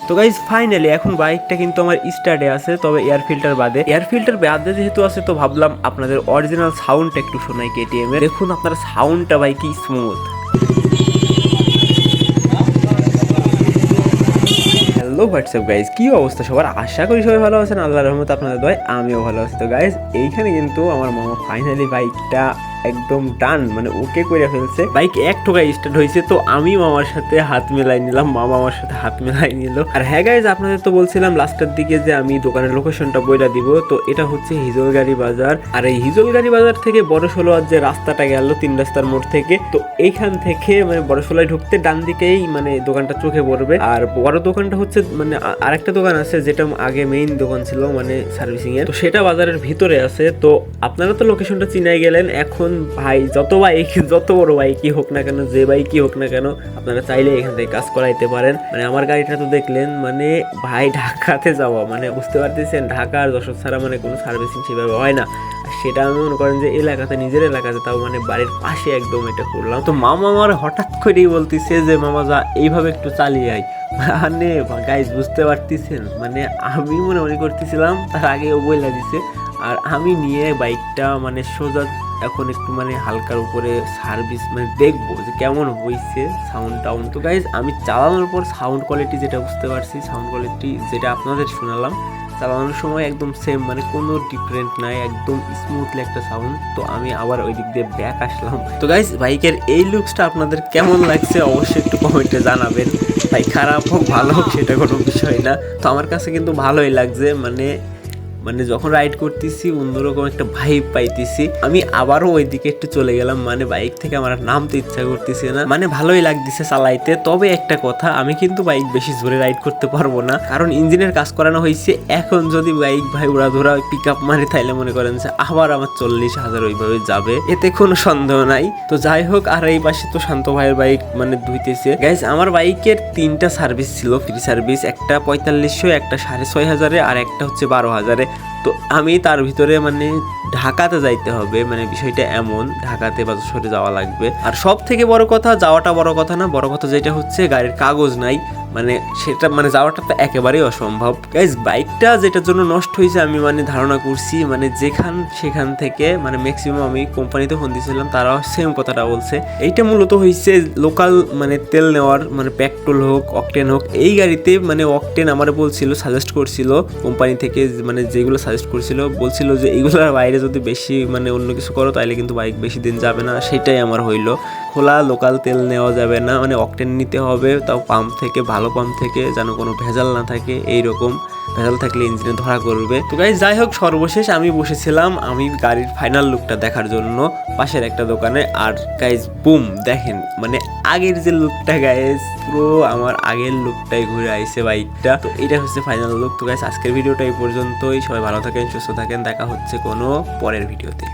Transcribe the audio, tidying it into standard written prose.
তো guys finally এখন বাইকটা কিন্তু আমার স্টার্টে আছে, তবে এয়ার ফিল্টার বাদে যেহেতু আছে, তো ভাবলাম আপনাদের অরিজিনাল সাউন্ডটা একটু শোনাই কেটিএম এর। দেখুন আপনার সাউন্ডটা ভাই কি স্মুথ। হ্যালো হোয়াটসঅ্যাপ গাইজ, কি অবস্থা সবার? আশা করি সবাই ভালো আছেন, আল্লাহর রহমতে আপনাদের দয় আমিও ভালো আছি। তো গাইজ এইখানে কিন্তু আমার মামা ফাইনালি বাইকটা একদম ডান মানে ওকে করে ফেলছে। বাইক এক টোকায় স্টার্ট হয়েছে, তো আমি মামার সাথে হাত মেলাই নিলাম, মামা আমার সাথে হাত মেলাই নিল। আর হ্যাঁ গাইজ, আপনাদের তো বলছিলাম লাস্টের দিকে যে আমি দোকানের লোকেশনটা বইলা দিব। তো এটা হচ্ছে হিজলগাড়ি বাজার, আর এই হিজলগাড়ি বাজার থেকে বড়শোলার যে রাস্তাটা গেল 3 রাস্তার মোড় থেকে, তো এইখান থেকে মানে বড়শোলায় ঢুকতে ডান দিকেই মানে দোকানটা চোখে পড়বে। আর বড় দোকানটা হচ্ছে মানে আরেকটা দোকান আছে যেটা আগে মেইন দোকান ছিল মানে সার্ভিসিং এর, তো সেটা বাজারের ভিতরে আছে। তো আপনারা তো লোকেশনটা চিনাই গেলেন। এখন ভাই যত বড় বাইকই হোক না কেন, যে বাইকই হোক না কেন, আপনারা চাইলে এখান থেকে কাজ করাইতে পারেন। মানে আমার গাড়িটা তো দেখলেন, মানে ভাই ঢাকাতে যাওয়া মানে বুঝতে পারতেছেন, ঢাকা আর যশোর ছাড়া মানে কোনো সার্ভিসিং সেভাবে হয় না। আর সেটা আমি মনে করেন যে এলাকাতে, নিজের এলাকাতে, তাও মানে বাড়ির পাশে একদম এটা করলাম। তো মামা আমার হঠাৎ করেই বলতেছে যে মামা যা এইভাবে একটু চালিয়ে আয়। মানে গাইজ বুঝতে পারতেছেন, মানে আমি মনে করতেছিলাম তার আগে ও বইলা দিছে, আর আমি নিয়ে বাইকটা মানে সোজা এখন একটু মানে হালকার উপরে সার্ভিস মানে দেখবো যে কেমন হয়েছে সাউন্ড টাউন। তো গাইজ আমি চালানোর পর সাউন্ড কোয়ালিটি যেটা বুঝতে পারছি, সাউন্ড কোয়ালিটি যেটা আপনাদের শোনালাম, চালানোর সময় একদম সেম, মানে কোনো ডিফারেন্ট নাই, একদম স্মুথলি একটা সাউন্ড। তো আমি আবার ওই দিক দিয়ে ব্যাক আসলাম। তো গাইজ বাইকের এই লুকসটা আপনাদের কেমন লাগছে অবশ্যই একটু কমেন্টে জানাবেন। ভাই খারাপ হোক ভালো হোক সেটা কোনো বিষয় না, তো আমার কাছে কিন্তু ভালোই লাগছে। মানে যখন রাইড করতেছি অন্যরকম একটা ভাইব পাইতেছি। আমি আবারও ওইদিকে একটু চলে গেলাম, মানে বাইক থেকে আমার নামতে ইচ্ছা করতেছে না, মানে ভালোই লাগতেছে চালাইতে। তবে একটা কথা, আমি কিন্তু বাইক বেশি জোরে রাইড করতে পারবো না, কারণ ইঞ্জিনের কাজ করানো হয়েছে। এখন যদি বাইক ভাই উড়াধুরা পিক আপ মারে, তাইলে মনে করেন যে আবার আমার 40,000 ওইভাবে যাবে, এতে কোনো সন্দেহ নাই। তো যাই হোক, আর এই পাশে তো শান্ত ভাইয়ের বাইক মানে ধুইতেছে। গাইজ আমার বাইকের 3টা সার্ভিস ছিল, ফ্রি সার্ভিস, একটা 4500, একটা 6500, আর একটা হচ্ছে 12,000। তো আমি তার ভিতরে মানে ঢাকাতে যাইতে হবে, মানে বিষয়টা এমন, ঢাকাতে বা যশোরে যাওয়া লাগবে। আর সব থেকে বড় কথা, যাওয়াটা বড় কথা না, বড় কথা যেটা হচ্ছে গাড়ির কাগজ নাই, মানে সেটা মানে যাওয়াটা তো একেবারেই অসম্ভব। গাইজ বাইকটা যেটার জন্য নষ্ট হয়েছে আমি মানে ধারণা করছি, মানে সেখান থেকে মানে ম্যাক্সিমাম আমি কোম্পানিতে ফোন দিয়েছিলাম, তারাও সেম কথাটা বলছে। এইটা মূলত হয়েছে লোকাল মানে তেল নেওয়ার, মানে পেট্রোল হোক অকটেন হোক, এই গাড়িতে মানে অকটেন আমার বলছিল, সাজেস্ট করছিল কোম্পানি থেকে, মানে যেগুলো সাজেস্ট করছিল বলছিল যে এইগুলোর বাইরে যদি বেশি মানে অন্য কিছু করো তাহলে কিন্তু বাইক বেশি দিন যাবে না। সেটাই আমার হইলো, খোলা লোকাল তেল নেওয়া যাবে না, মানে অকটেন নিতে হবে, তাও পাম্প থেকে, ভালো পাম্প থেকে, যেন কোনো ভেজাল না থাকে। এইরকম ভেজাল থাকলে ইঞ্জিনে ধরা করবে। তো গাইজ যাই হোক, সর্বশেষ আমি বসেছিলাম আমি গাড়ির ফাইনাল লুকটা দেখার জন্য পাশের একটা দোকানে। আর গাইজ বুম, দেখেন মানে আগের যে লুকটা, গাইজ পুরো আমার আগের লুকটাই ঘুরে আইছে বাইকটা। তো এটা হচ্ছে ফাইনাল লুক। তো গাইজ আজকের ভিডিওটা এই পর্যন্তই। সবাই ভালো থাকেন, সুস্থ থাকেন, দেখা হচ্ছে কোনো পরের ভিডিওতে।